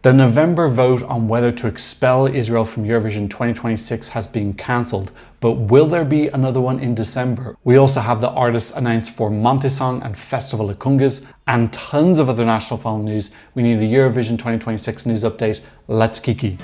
The November vote on whether to expel Israel from Eurovision 2026 has been cancelled, but will there be another one in December? We also have the artists announced for Montesong and Festival of Kungas, and tons of other national film news. We need a Eurovision 2026 news update. Let's kiki.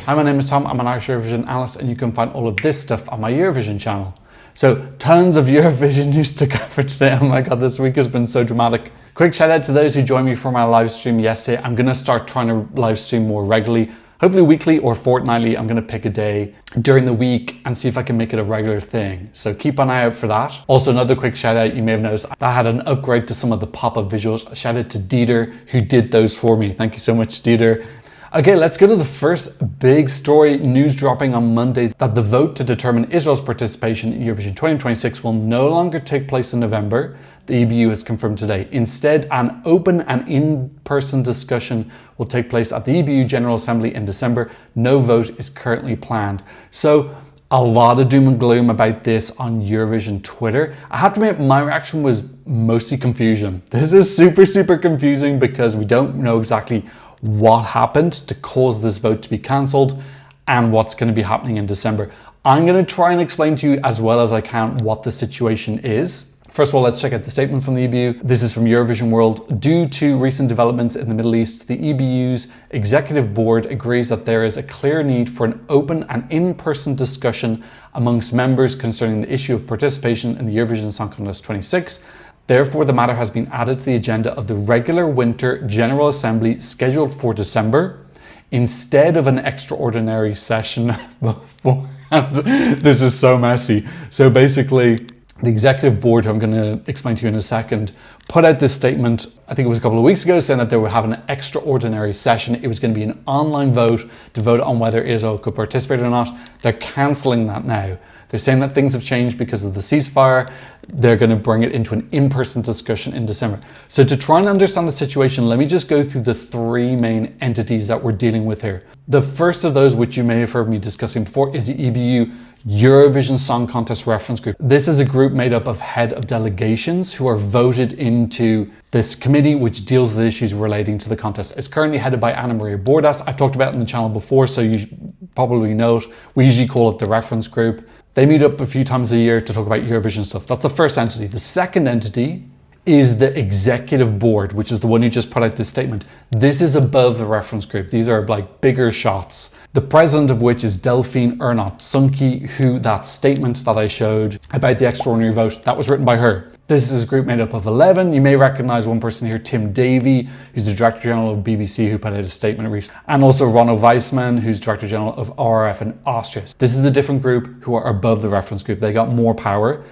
Hi, my name is Tom. I'm an Irish Eurovision analyst, and you can find all of this stuff on my Eurovision channel. So tons of Eurovision news to cover today. Oh my God, this week has been so dramatic. Quick shout out to those who joined me for my live stream yesterday. I'm gonna start trying to live stream more regularly, hopefully weekly or fortnightly. I'm gonna pick a day during the week and see if I can make it a regular thing. So keep an eye out for that. Also, another quick shout out, you may have noticed I had an upgrade to some of the pop-up visuals. Shout out to Dieter who did those for me. Thank you so much, Dieter. Okay, let's go to the first big story, news dropping on Monday that the vote to determine Israel's participation in Eurovision 2026 will no longer take place in November. The EBU has confirmed today. Instead, an open and in-person discussion will take place at the EBU General Assembly in December. No vote is currently planned. So a lot of doom and gloom about this on Eurovision Twitter. I have to admit, my reaction was mostly confusion. This is super confusing because we don't know exactly what happened to cause this vote to be cancelled and what's going to be happening in December. I'm going to try and explain to you as well as I can what the situation is. First of all, let's check out the statement from the EBU. This is from Eurovision World. Due to recent developments in the Middle East, the EBU's executive board agrees that there is a clear need for an open and in-person discussion amongst members concerning the issue of participation in the Eurovision Song Contest 26. Therefore, the matter has been added to the agenda of the regular winter General Assembly scheduled for December instead of an extraordinary session beforehand. This is so messy. So basically, the executive board, who I'm going to explain to you in a second, put out this statement, I think it was a couple of weeks ago, saying that they were having an extraordinary session. It was going to be an online vote to vote on whether Israel could participate or not. They're cancelling that now. They're saying that things have changed because of the ceasefire. They're going to bring it into an in-person discussion in December. So to try and understand the situation, let me just go through the three main entities that we're dealing with here. The first of those, which you may have heard me discussing before, is the EBU Eurovision Song Contest Reference Group. This is a group made up of head of delegations who are voted into this committee which deals with issues relating to the contest. It's currently headed by Anna Maria Bordas. I've talked about it on the channel before, so you probably know it. We usually call it the reference group. They meet up a few times a year to talk about Eurovision stuff. That's the first entity. The second entity is the executive board, which is the one who just put out this statement. This is above the reference group. These are like bigger shots. The president of which is Delphine Ernot-Sunke, who that statement that I showed about the extraordinary vote, that was written by her. This is a group made up of 11. You may recognize one person here, Tim Davie, who's the Director General of BBC, who put out a statement recently, and also Ronald Weissman, who's Director General of RRF in Austria. This is a different group who are above the reference group. They got more power.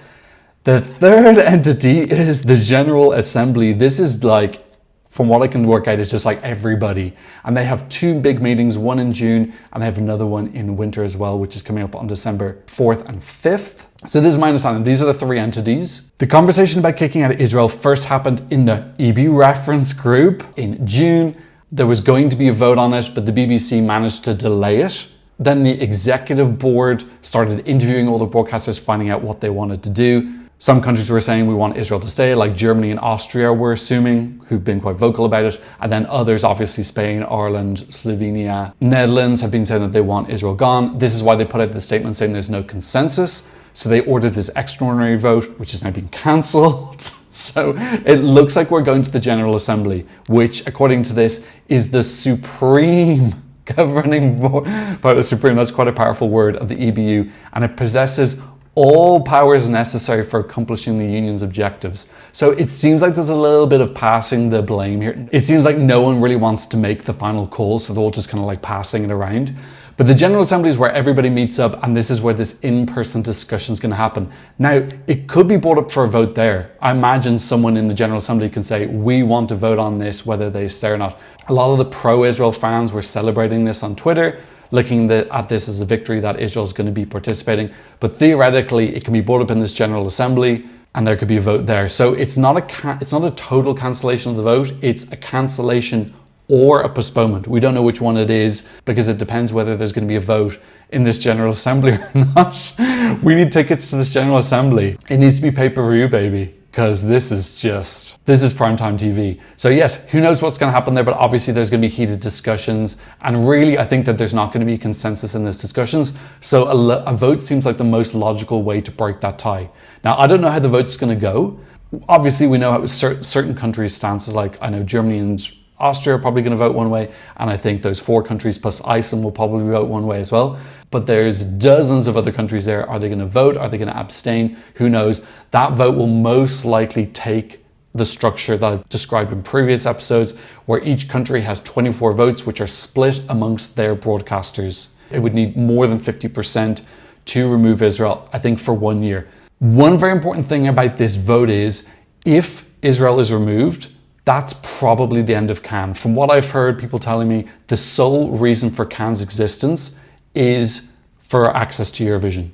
The third entity is the General Assembly. This is like, from what I can work out, is just like everybody. And they have two big meetings, one in June, and they have another one in winter as well, which is coming up on December 4th and 5th. So this is my understanding. These are the three entities. The conversation about kicking out of Israel first happened in the EB reference group in June. There was going to be a vote on it, but the BBC managed to delay it. Then the executive board started interviewing all the broadcasters, finding out what they wanted to do. Some countries were saying we want Israel to stay, like Germany and Austria were assuming, who've been quite vocal about it. And then others, obviously Spain, Ireland, Slovenia, Netherlands, have been saying that they want Israel gone. This is why they put out the statement saying there's no consensus. So they ordered this extraordinary vote, which has now been cancelled. So it looks like we're going to the General Assembly, which, according to this, is the supreme governing board. But the supreme, that's quite a powerful word, of the EBU. And it possesses all powers necessary for accomplishing the union's objectives. So it seems like there's a little bit of passing the blame here. It seems like no one really wants to make the final call, so they're all just kind of like passing it around. But the General Assembly is where everybody meets up, and this is where this in-person discussion is going to happen. Now, it could be brought up for a vote there. I imagine someone in the General Assembly can say, we want to vote on this, whether they stay or not. A lot of the pro-Israel fans were celebrating this on Twitter, looking at this as a victory that Israel's going to be participating. But theoretically, it can be brought up in this General Assembly and there could be a vote there. So it's not a total cancellation of the vote. It's a cancellation or a postponement. We don't know which one it is because it depends whether there's going to be a vote in this General Assembly or not. We need tickets to this General Assembly. It needs to be pay-per-view, baby. because this is primetime TV. So yes, who knows what's going to happen there, but obviously there's going to be heated discussions, and really I think that there's not going to be consensus in those discussions. So a vote seems like the most logical way to break that tie. Now, I don't know how the vote's going to go. Obviously, we know how certain countries' stances, like I know Germany and Austria are probably going to vote one way, and I think those 4 countries plus Iceland will probably vote one way as well. But there's dozens of other countries there. Are they going to vote? Are they going to abstain? Who knows? That vote will most likely take the structure that I've described in previous episodes, where each country has 24 votes, which are split amongst their broadcasters. It would need more than 50% to remove Israel, I think, for 1 year. One very important thing about this vote is, if Israel is removed, that's probably the end of Cannes. From what I've heard people telling me, the sole reason for Cannes' existence is for access to Eurovision.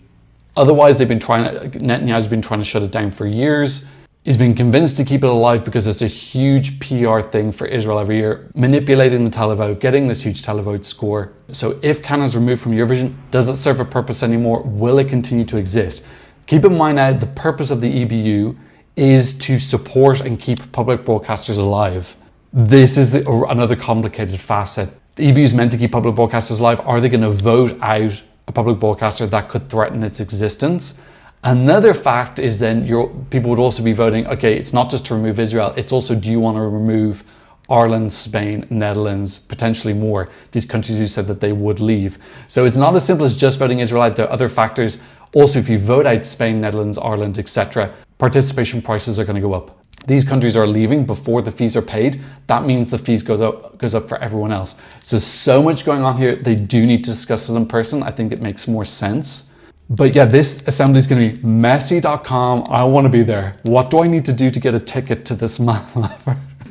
Otherwise, Netanyahu's been trying to shut it down for years. He's been convinced to keep it alive because it's a huge PR thing for Israel every year, manipulating the televote, getting this huge televote score. So if Cannes is removed from Eurovision, does it serve a purpose anymore? Will it continue to exist? Keep in mind now, the purpose of the EBU is to support and keep public broadcasters alive. This is another complicated facet. The EBU is meant to keep public broadcasters alive. Are they going to vote out a public broadcaster that could threaten its existence? Another fact is then people would also be voting, okay, it's not just to remove Israel, it's also, do you want to remove Ireland, Spain, Netherlands, potentially more, these countries who said that they would leave. So it's not as simple as just voting Israel out. There are other factors. Also, if you vote out Spain, Netherlands, Ireland, etc., participation prices are going to go up. These countries are leaving before the fees are paid. That means the fees goes up for everyone else. So much going on here. They do need to discuss it in person. I think it makes more sense. But yeah, this assembly is going to be messy.com. I want to be there. What do I need to do to get a ticket to this month?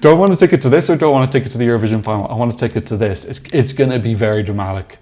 Do I want a ticket to this, or do I want a ticket to the Eurovision final? I want a ticket to this. It's going to be very dramatic.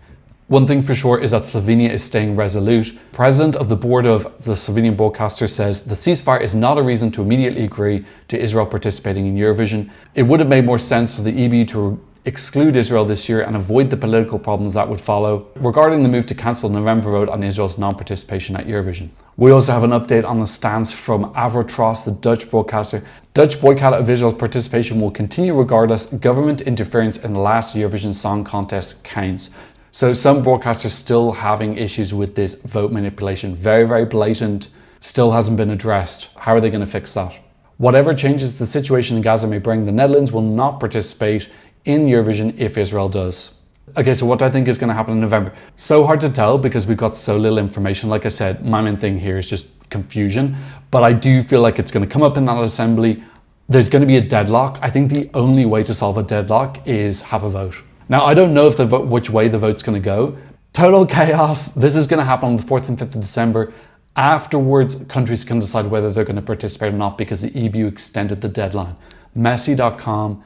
One thing for sure is that Slovenia is staying resolute. President of the board of the Slovenian broadcaster says the ceasefire is not a reason to immediately agree to Israel participating in Eurovision. It would have made more sense for the EBU to exclude Israel this year and avoid the political problems that would follow regarding the move to cancel the November vote on Israel's non-participation at Eurovision. We also have an update on the stance from Avrotros, the Dutch broadcaster. Dutch boycott of Israel's participation will continue regardless. Government interference in the last Eurovision Song Contest counts. So some broadcasters still having issues with this vote manipulation. Very, very blatant. Still hasn't been addressed. How are they going to fix that? Whatever changes the situation in Gaza may bring, the Netherlands will not participate in Eurovision if Israel does. Okay, so what do I think is going to happen in November? So hard to tell because we've got so little information. Like I said, my main thing here is just confusion. But I do feel like it's going to come up in that assembly. There's going to be a deadlock. I think the only way to solve a deadlock is have a vote. Now, I don't know if which way the vote's going to go. Total chaos. This is going to happen on the 4th and 5th of December. Afterwards, countries can decide whether they're going to participate or not because the EBU extended the deadline. Messy.com.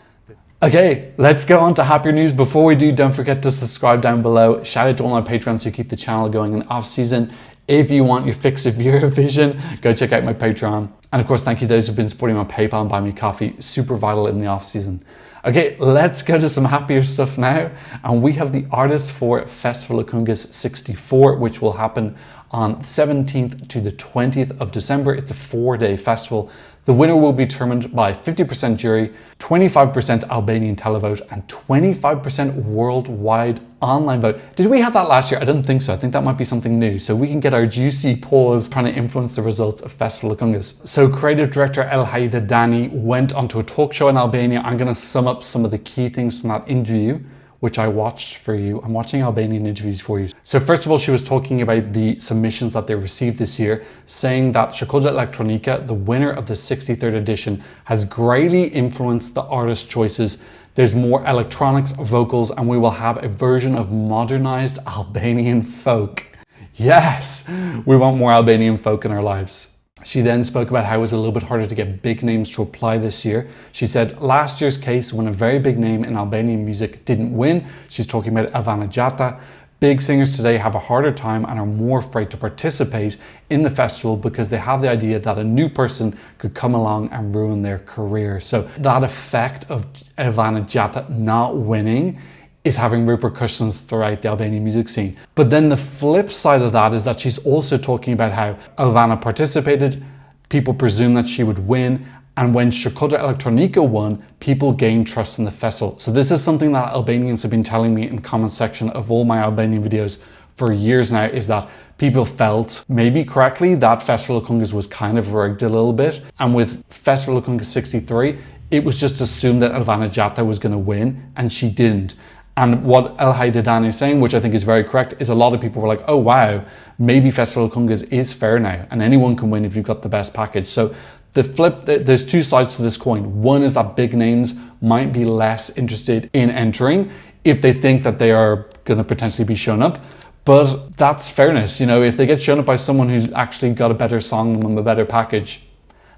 Okay, let's go on to happier news. Before we do, don't forget to subscribe down below. Shout out to all my patrons who keep the channel going in off season. If you want your fix of Eurovision, go check out my Patreon. And of course, thank you to those who've been supporting my PayPal and buy me coffee. Super vital in the off season. Okay, let's go to some happier stuff now. And we have the artists for Festival of Kungas 64, which will happen on 17th to the 20th of December. It's a 4-day festival. The winner will be determined by 50% jury, 25% Albanian televote, and 25% worldwide online vote. Did we have that last year? I don't think so. I think that might be something new. So we can get our juicy pause trying to influence the results of Festival of Kungas. So creative director El Haida Dani went onto a talk show in Albania. I'm going to sum up some of the key things from that interview, which I watched for you. I'm watching Albanian interviews for you. So first of all, she was talking about the submissions that they received this year, saying that Shakoja Electronica, the winner of the 63rd edition, has greatly influenced the artist choices. There's more electronics, vocals, and we will have a version of modernized Albanian folk. Yes, we want more Albanian folk in our lives. She then spoke about how it was a little bit harder to get big names to apply this year. She said last year's case, when a very big name in Albanian music didn't win, she's talking about Elvana Gjata. Big singers today have a harder time and are more afraid to participate in the festival because they have the idea that a new person could come along and ruin their career. So that effect of Elvana Gjata not winning is having repercussions throughout the Albanian music scene. But then the flip side of that is that she's also talking about how Elvana participated people presumed that she would win. And when Shkoda Elektronika won, people gained trust in the festival. So this is something that Albanians have been telling me in the comment section of all my Albanian videos for years now, is that people felt, maybe correctly, that Festival of Kungas was kind of rigged a little bit. And with Festival of Kungas 63, it was just assumed that Elvana Jata was going to win, and she didn't. And what Elhaj Dedani is saying, which I think is very correct, is a lot of people were like, oh wow, maybe Festival of Kungas is fair now, and anyone can win if you've got the best package. So the flip, there's two sides to this coin. One is that big names might be less interested in entering if they think that they are going to potentially be shown up. But that's fairness, you know, if they get shown up by someone who's actually got a better song than them, a better package,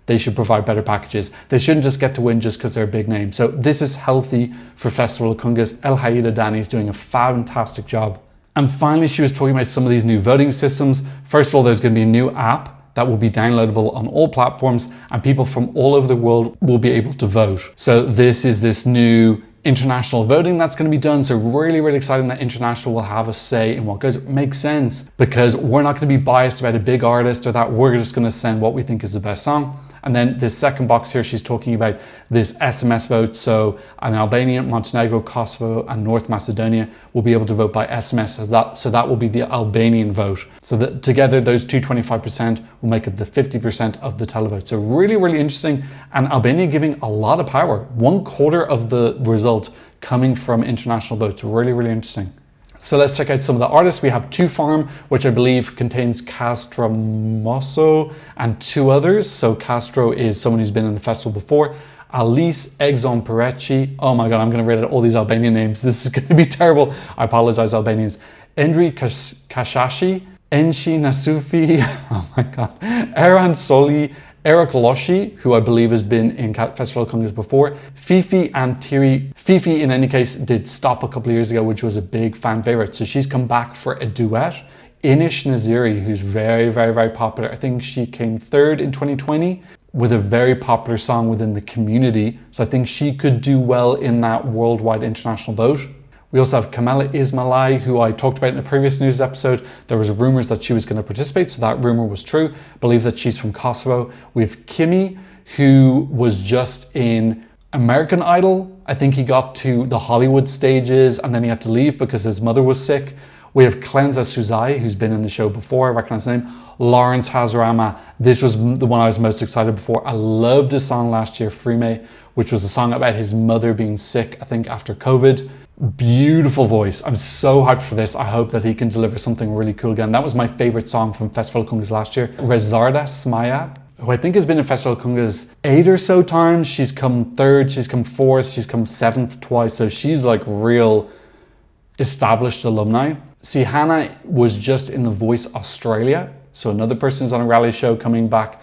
they should provide better packages. They shouldn't just get to win just because they're a big name. So this is healthy for Festival of Kungas. Elhaj Dedani is doing a fantastic job. And finally, she was talking about some of these new voting systems. First of all, there's going to be a new app that will be downloadable on all platforms, and people from all over the world will be able to vote. So this is this new international voting that's going to be done. So really, really exciting that international will have a say in what goes. It makes sense because we're not going to be biased about a big artist or that. We're just going to send what we think is the best song. And then this second box here, she's talking about this SMS vote. So an Albanian, Montenegro, Kosovo, and North Macedonia will be able to vote by SMS. So that will be the Albanian vote. So that together, those two 25% will make up the 50% of the televote. So really, really interesting. And Albania giving a lot of power. 1/4 of the result coming from international votes. Really, really interesting. So let's check out some of the artists. We have 2Farm, which I believe contains Castro Mosso and 2 others. So Castro is someone who's been in the festival before. Alice Exon Perecci. Oh my God, I'm going to read out all these Albanian names. This is going to be terrible. I apologize, Albanians. Endri Kashashi, Enshi Nasufi. Oh my God. Eran Soli. Eric Loshi, who I believe has been in Festival of Kungas before. Fifi and Tiri. Fifi, in any case, did Stop a couple of years ago, which was a big fan favorite. So she's come back for a duet. Inish Naziri, who's very, very, very popular. I think she came 3rd in 2020 with a very popular song within the community. So I think she could do well in that worldwide international vote. We also have Kamala Ismailai, who I talked about in a previous news episode. There was rumors that she was going to participate, so that rumor was true. I believe that she's from Kosovo. We have Kimi, who was just in American Idol. I think he got to the Hollywood stages and then he had to leave because his mother was sick. We have Klenza Suzai, who's been in the show before. I recognize the name. Lawrence Hazarama. This was the one I was most excited before. I loved his song last year, Frime, which was a song about his mother being sick, I think after COVID. Beautiful voice. I'm so hyped for this. I hope that he can deliver something really cool again. That was my favorite song from Festival of Kungas last year. Rezarda Smaya, who I think has been in Festival of Kungas 8 or so times. She's come 3rd, she's come 4th, she's come 7th twice. So she's like real established alumni. See, Hannah was just in The Voice Australia. So another person who's on a reality show coming back.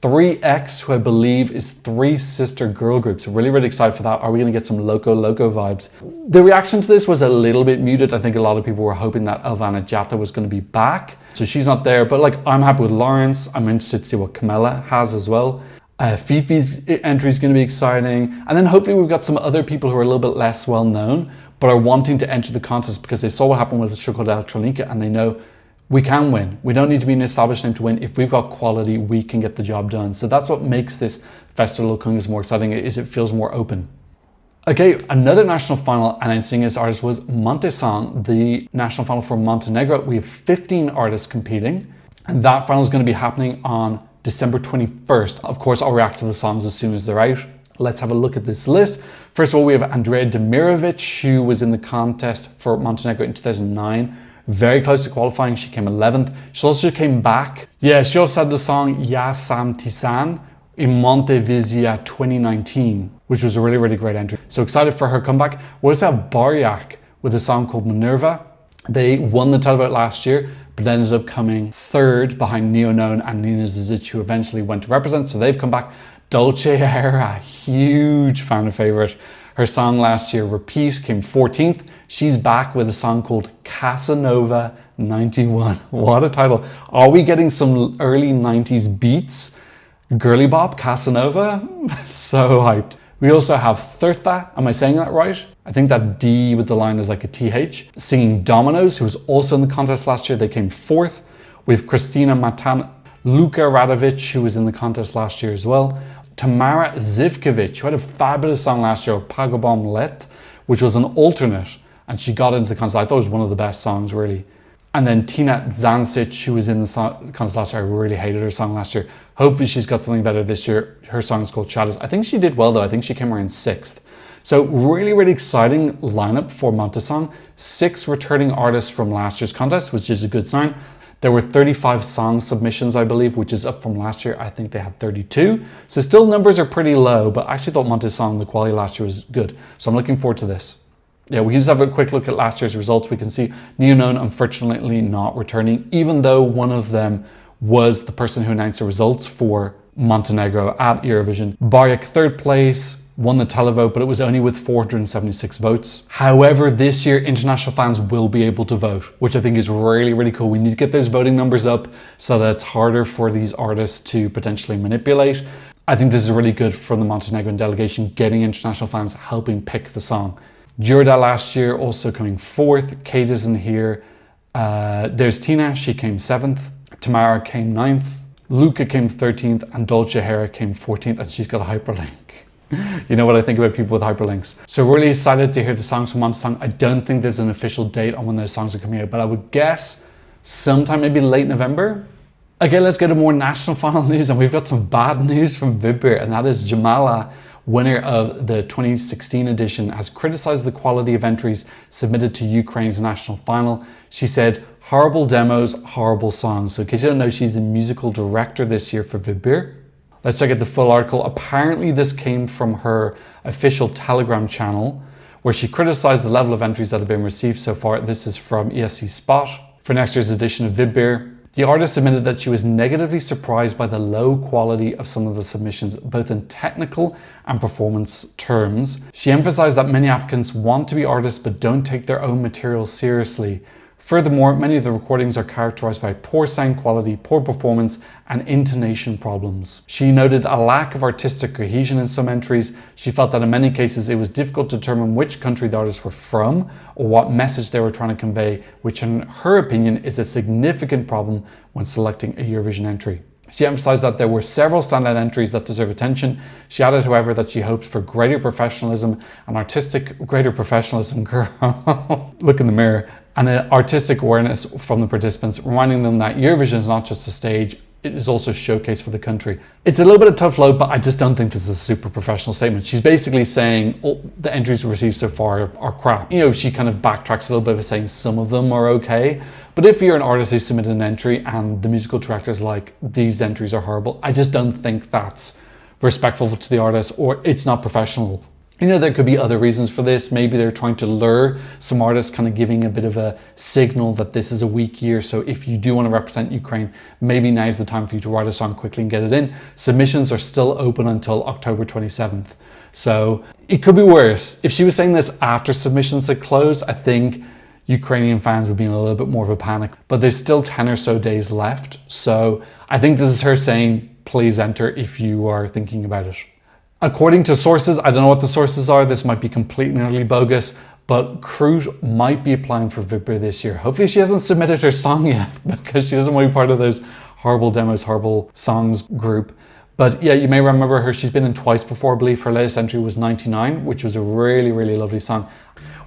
3X, who I believe is 3 sister girl groups. Really, really excited for that. Are we going to get some Loco Loco vibes? The reaction to this was a little bit muted. I think a lot of people were hoping that Elvana Jata was going to be back. So she's not there, but like I'm happy with Lawrence. I'm interested to see what Camilla has as well. Fifi's entry is going to be exciting. And then hopefully we've got some other people who are a little bit less well known, but are wanting to enter the contest because they saw what happened with Shkoda Elektronika and they know we can win. We don't need to be an established name to win. If we've got quality, we can get the job done. So that's what makes this Festival of Kungas more exciting, is it feels more open. Okay, another national final announcing its artist was Montesong, the national final for Montenegro. We have 15 artists competing, and that final is going to be happening on December 21st. Of course, I'll react to the songs as soon as they're out. Let's have a look at this list. First of all, we have Andrea Demirovic, who was in the contest for Montenegro in 2009. Very close to qualifying. She came 11th. She also came back. Yeah, she also had the song Ja Sam Tisan in Montevizia 2019, which was a really, really great entry. So excited for her comeback. We also have Barjak with a song called Minerva. They won the televote last year, but ended up coming 3rd behind Neo Known and Nina Zizic, who eventually went to represent. So they've come back. Dolce Era, huge fan favorite. Her song last year, Repeat, came 14th. She's back with a song called Casanova 91. What a title. Are we getting some early 90s beats? Girly Bop, Casanova? So hyped. We also have Thirtha, am I saying that right? I think that D with the line is like a TH. Singing Dominoes, who was also in the contest last year. They came 4th. We have Christina Luka Radovic, who was in the contest last year as well. Tamara Zivkovic, who had a fabulous song last year, Pagobom Let, which was an alternate, and she got into the contest. I thought it was one of the best songs, really. And then Tina Zancic, who was in the contest last year. I really hated her song last year. Hopefully she's got something better this year. Her song is called Shadows. I think she did well though. I think she came around 6th. So really, really exciting lineup for Montesong. 6 returning artists from last year's contest, which is a good sign. There were 35 song submissions, I believe, which is up from last year. I think they had 32. So still numbers are pretty low, but I actually thought Montesong, the quality last year was good. So I'm looking forward to this. Yeah, we can just have a quick look at last year's results. We can see Neoknown unfortunately not returning, even though one of them was the person who announced the results for Montenegro at Eurovision. Barjak, 3rd place, won the televote, but it was only with 476 votes. However, this year, international fans will be able to vote, which I think is really, really cool. We need to get those voting numbers up so that it's harder for these artists to potentially manipulate. I think this is really good for the Montenegrin delegation, getting international fans helping pick the song. Djurda last year also coming 4th. Kate isn't here. There's Tina, she came 7th. Tamara came 9th. Luca came 13th, and Dolce Hera came 14th, and she's got a hyperlink. You know what I think about people with hyperlinks. So really excited to hear the songs from Montesong. I don't think there's an official date on when those songs are coming out, but I would guess sometime maybe late November. Okay, let's go to more national final news, and we've got some bad news from Vidbeer, and that is Jamala, winner of the 2016 edition, has criticized the quality of entries submitted to Ukraine's national final. She said, horrible demos, horrible songs. So in case you don't know, she's the musical director this year for Vidbeer. Let's check out the full article. Apparently this came from her official Telegram channel, where she criticized the level of entries that have been received so far. This is from ESC Spot. For next year's edition of Vidbeer, the artist admitted that she was negatively surprised by the low quality of some of the submissions, both in technical and performance terms. She emphasized that many applicants want to be artists but don't take their own material seriously. Furthermore, many of the recordings are characterized by poor sound quality, poor performance, and intonation problems. She noted a lack of artistic cohesion in some entries. She felt that in many cases it was difficult to determine which country the artists were from or what message they were trying to convey, which in her opinion is a significant problem when selecting a Eurovision entry. She emphasized that there were several standout entries that deserve attention. She added, however, that she hopes for greater professionalism and greater professionalism, girl, look in the mirror, and an artistic awareness from the participants, reminding them that Eurovision is not just a stage, it is also a showcase for the country. It's a little bit of tough love, but I just don't think this is a super professional statement. She's basically saying, oh, the entries received so far are crap. You know, she kind of backtracks a little bit by saying some of them are okay. But if you're an artist who submitted an entry and the musical director's like, these entries are horrible, I just don't think that's respectful to the artist, or it's not professional. You know, there could be other reasons for this. Maybe they're trying to lure some artists, kind of giving a bit of a signal that this is a weak year. So if you do want to represent Ukraine, maybe now's the time for you to write a song quickly and get it in. Submissions are still open until October 27th. So it could be worse. If she was saying this after submissions had closed, I think Ukrainian fans would be in a little bit more of a panic. But there's still 10 or so days left. So I think this is her saying, please enter if you are thinking about it. According to sources, I don't know what the sources are, this might be completely and utterly bogus, but Kroot might be applying for Vidbeer this year. Hopefully she hasn't submitted her song yet, because she doesn't want to be part of those horrible demos, horrible songs group. But yeah, you may remember her, she's been in twice before, I believe her latest entry was 99, which was a really, really lovely song.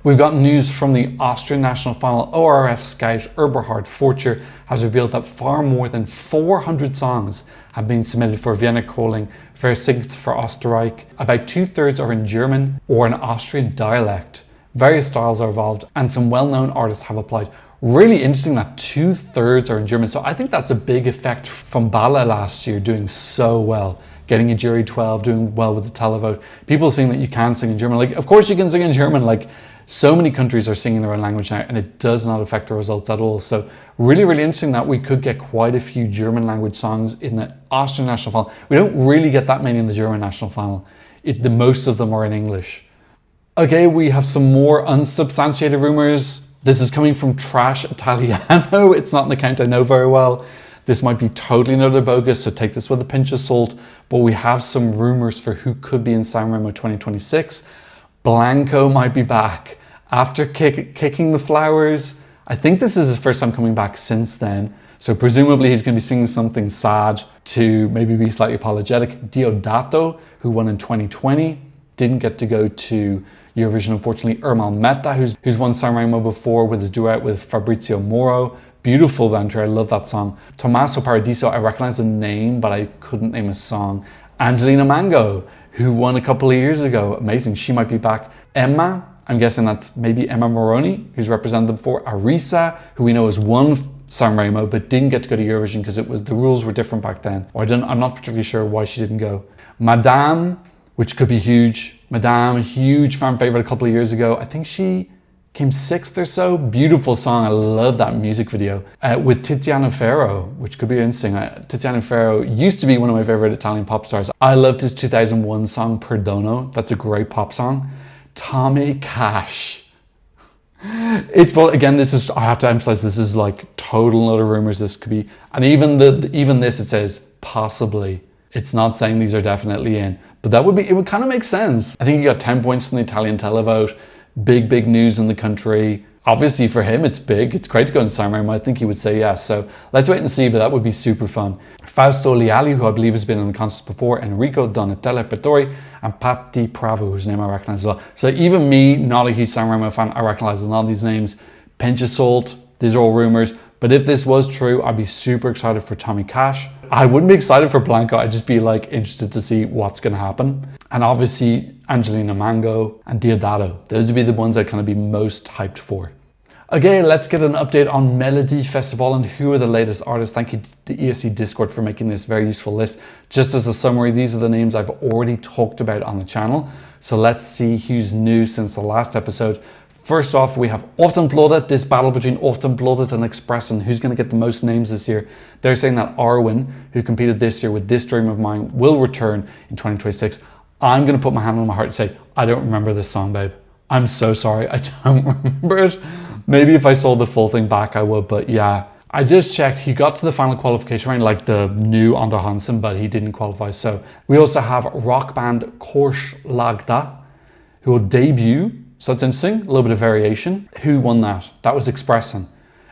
We've got news from the Austrian national final. ORF scout Eberhard Forcher has revealed that far more than 400 songs have been submitted for Vienna Calling, Versigt for Österreich. About 2/3 are in German or an Austrian dialect. Various styles are involved and some well-known artists have applied. Really interesting that 2/3 are in German. So I think that's a big effect from Bala last year doing so well. Getting a jury 12, doing well with the televote. People seeing that you can sing in German. Like, of course you can sing in German. Like, so many countries are singing their own language now and it does not affect the results at all. So really, really interesting that we could get quite a few German language songs in the Austrian national final. We don't really get that many in the German national final. The most of them are in English. Okay, we have some more unsubstantiated rumors. This is coming from Trash Italiano. It's not an account I know very well. This might be totally another bogus, so take this with a pinch of salt. But we have some rumors for who could be in Sanremo 2026. Blanco might be back. After kicking the flowers, I think this is his first time coming back since then. So presumably he's going to be singing something sad to maybe be slightly apologetic. Diodato, who won in 2020, didn't get to go to Eurovision, unfortunately. Ermal Meta, who's won Sanremo before with his duet with Fabrizio Moro. Beautiful venture, I love that song. Tommaso Paradiso, I recognize the name, but I couldn't name a song. Angelina Mango, who won a couple of years ago. Amazing, she might be back. Emma, I'm guessing that's maybe Emma Moroni, who's represented them before. Arisa, who we know has won Sanremo, but didn't get to go to Eurovision because the rules were different back then. Or I'm not particularly sure why she didn't go. Madame, which could be huge. Madame, a huge fan favorite a couple of years ago. I think she came 6th or so. Beautiful song, I love that music video. With Tiziano Ferro, which could be interesting. Tiziano Ferro used to be one of my favorite Italian pop stars. I loved his 2001 song Perdono. That's a great pop song. Tommy Cash. It's both, again, this is, I have to emphasize, this is like total and utter rumors. This could be, and even this, it says possibly. It's not saying these are definitely in, but that would be, it would kind of make sense. I think he got 10 points from the Italian televote. Big news in the country. Obviously for him, it's big. It's great to go in Sanremo. I think he would say yes. So let's wait and see, but that would be super fun. Fausto Leali, who I believe has been in the contest before, Enrico Donatella Pettori, and Patti Pravo, whose name I recognize as well. So even me, not a huge Sanremo fan, I recognize a lot of these names. Pinch of salt, these are all rumors. But if this was true, I'd be super excited for Tommy Cash. I wouldn't be excited for Blanco. I'd just be like interested to see what's going to happen. And obviously Angelina Mango and Diodato. Those would be the ones I'd kind of be most hyped for. Okay, let's get an update on Melody Festival and who are the latest artists. Thank you to the ESC Discord for making this very useful list. Just as a summary, these are the names I've already talked about on the channel. So let's see who's new since the last episode. First off, we have Aftonbladet, this battle between Aftonbladet and Expressen. Who's going to get the most names this year? They're saying that Arwen, who competed this year with This Dream of Mine, will return in 2026. I'm going to put my hand on my heart and say, I don't remember this song, babe. I'm so sorry, I don't remember it. Maybe if I saw the full thing back, I would, but yeah. I just checked, he got to the final qualification round like the new Ander Hansen, but he didn't qualify. So we also have rock band Korslagda, who will debut. So that's interesting, a little bit of variation. Who won that? That was Expressen.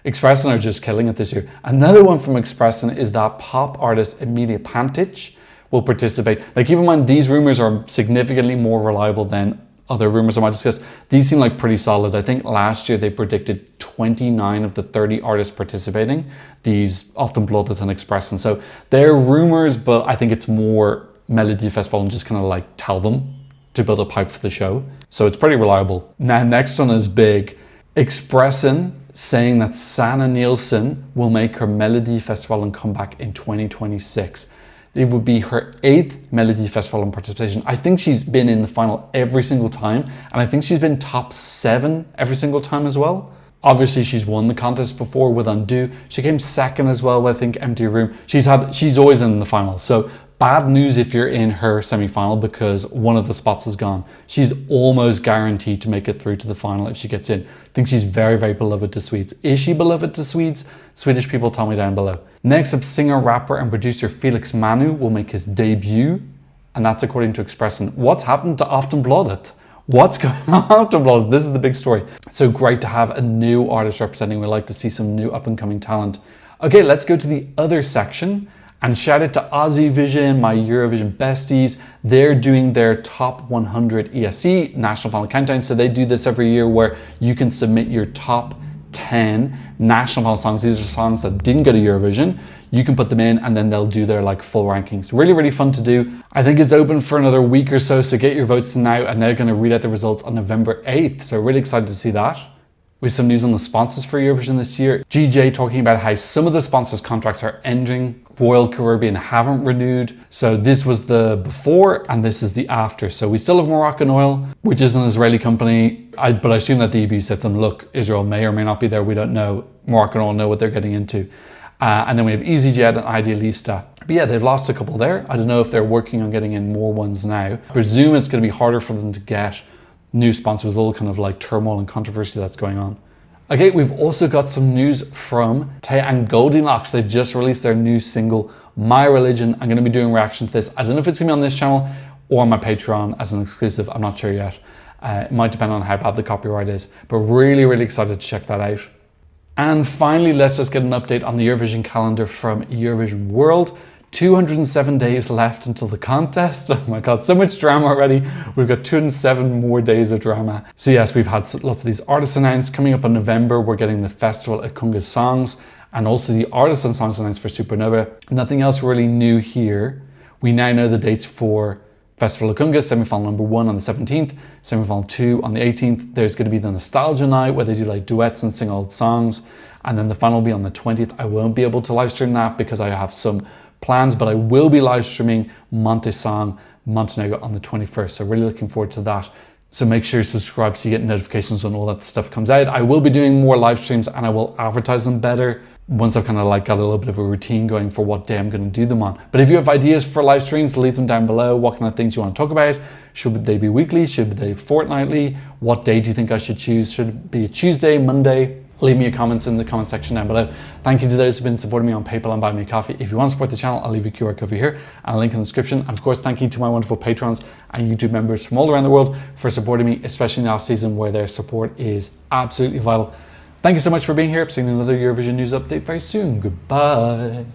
Expressen are just killing it this year. Another one from Expressen is that pop artist Emilia Pantic will participate. Like, keep in mind, these rumors are significantly more reliable than other rumors I might discuss. These seem like pretty solid. I think last year they predicted 29 of the 30 artists participating, these Aftonbladet and Expressen. So they're rumors, but I think it's more Melody Festival and just kind of like tell them to build up hype for the show. So it's pretty reliable. Now, next one is big. Expressen saying that Sanna Nielsen will make her Melody Festival comeback in 2026. It would be her 8th Melody Festival participation. I think she's been in the final every single time, and I think she's been top 7 every single time as well. Obviously, she's won the contest before with Undo. She came 2nd as well with, I think, Empty Room. She's always in the final. So bad news if you're in her semi-final because one of the spots is gone. She's almost guaranteed to make it through to the final if she gets in. I think she's very beloved to Swedes. Is she beloved to Swedes? Swedish people, tell me down below. Next up, singer, rapper and producer Felix Manu will make his debut, and that's according to Expressen. What's happened to Aftonbladet? What's going on Aftonbladet? This is the big story. So great to have a new artist representing. We'd like to see some new up and coming talent. Okay, let's go to the other section. And shout out to Aussie Vision, my Eurovision besties. They're doing their top 100 ESC National Final Countdown. So they do this every year where you can submit your top 10 national final songs. These are songs that didn't go to Eurovision. You can put them in and then they'll do their like full rankings. Really fun to do. I think it's open for another week or so. So get your votes now and they're going to read out the results on November 8th. So really excited to see that. We have some news on the sponsors for Eurovision this year. GJ talking about how some of the sponsors' contracts are ending. Royal Caribbean haven't renewed. So this was the before and this is the after. So we still have Moroccan Oil, which is an Israeli company. But I assume that the EB said to them, look, Israel may or may not be there. We don't know. Moroccan Oil know what they're getting into. And then we have EasyJet and Idealista. But yeah, they've lost a couple there. I don't know if they're working on getting in more ones now. I presume it's going to be harder for them to get new sponsors with all kind of like turmoil and controversy that's going on. Okay, we've also got some news from Tay and Goldilocks. They've just released their new single, My Religion. I'm going to be doing reaction to this. I don't know if it's going to be on this channel or on my Patreon as an exclusive. I'm not sure yet. It might depend on how bad the copyright is, but really excited to check that out. And finally, let's just get an update on the Eurovision calendar from Eurovision World. 207 days left until the contest. Oh my God, so much drama already. We've got 207 more days of drama. So yes, we've had lots of these artists announced. Coming up in November, we're getting the Festival Akunga songs and also the artists and songs announced for Supernova. Nothing else really new here. We now know the dates for Festival Akunga, semi-final number 1 on the 17th, semi-final 2 on the 18th. There's going to be the Nostalgia Night where they do like duets and sing old songs. And then the final will be on the 20th. I won't be able to live stream that because I have some plans, but I will be live streaming Montesong, Montenegro on the 21st. So really looking forward to that. So make sure you subscribe so you get notifications when all that stuff comes out. I will be doing more live streams and I will advertise them better once I've kind of like got a little bit of a routine going for what day I'm going to do them on. But if you have ideas for live streams, leave them down below. What kind of things you want to talk about? Should they be weekly? Should they be fortnightly? What day do you think I should choose? Should it be a Tuesday, Monday? Leave me your comments in the comment section down below. Thank you to those who've been supporting me on PayPal and Buy Me a Coffee. If you want to support the channel, I'll leave a QR code over here and a link in the description. And of course, thank you to my wonderful patrons and YouTube members from all around the world for supporting me, especially in the off season where their support is absolutely vital. Thank you so much for being here. I'm seeing another Eurovision news update very soon. Goodbye.